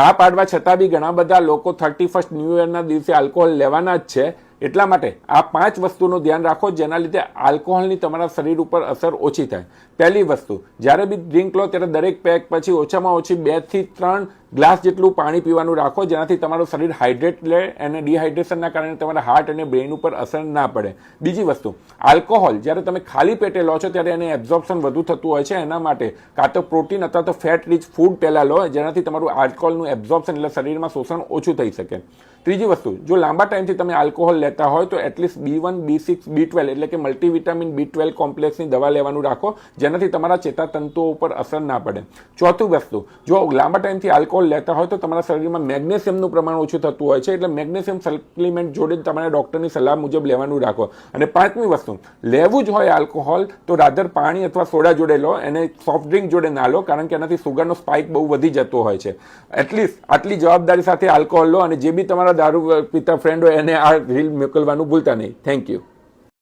આ પાડવા છતાં બી ઘણા બધા લોકો 31st ન્યૂ યરના દિવસે આલ્કોહોલ લેવાના જ છે. એટલા માટે આ 5 વસ્તુનું ધ્યાન રાખો જેના લીધે આલ્કોહોલની તમારા શરીર ઉપર અસર ઓછી થાય. પહેલી વસ્તુ, જ્યારે બી ડ્રિંક લો ત્યારે દરેક પેક પછી ઓછામાં ઓછી 2 થી 3 ગ્લાસ જેટલું પાણી પીવાનું રાખો, જેનાથી તમારું શરીર હાઇડ્રેટ રહે અને ડિહાઇડ્રેશનના કારણે તમારા હાર્ટ અને બ્રેઇન ઉપર અસર ના પડે. બીજી વસ્તુ, આલ્કોહોલ જ્યારે તમે ખાલી પેટે લો છો ત્યારે એને એબ્ઝોર્પ્શન વધુ થતું હોય છે. એના માટે કાં તો પ્રોટીન અથવા તો ફેટ રીચ ફૂડ પહેલાં લો, જેનાથી તમારું આલ્કોહોલનું એબ્ઝોર્પ્શન એટલે શરીરમાં શોષણ ઓછું થઈ શકે. ત્રીજી વસ્તુ, જો લાંબા ટાઈમથી તમે આલ્કોહોલ લેતા હોય તો એટલીસ્ટ B1, B6, B12 એટલે કે મલ્ટીવિટામિન B12 કોમ્પ્લેક્સની દવા લેવાનું રાખો, જેનાથી તમારા ચેતાતંતુઓ ઉપર અસર ના પડે. ચોથું વસ્તુ, જો લાંબા ટાઈમથી આલ્કોહોલ લેતા હોય તો તમારા શરીરમાં મેગ્નેશિયમનું પ્રમાણ ઓછું થતું હોય છે, એટલે મેગ્નેશિયમ સપ્લિમેન્ટ જોડે તમારે ડૉક્ટરની સલાહ મુજબ લેવાનું રાખો. અને પાંચમી વસ્તુ, લેવું જ હોય આલ્કોહોલ તો રાધર પાણી અથવા સોડા જોડે લો, એને સોફ્ટ ડ્રિંક જોડે ના લો, કારણ કે એનાથી સુગરનો સ્પાઇક બહુ વધી જતો હોય છે. એટલીસ્ટ આટલી જવાબદારી સાથે આલ્કોહોલ લો, અને જે બી તમારા દારૂ પીતા ફ્રેન્ડ હોય એને આ રીલ મોકલવાનું ભૂલતા નહીં. Thank you.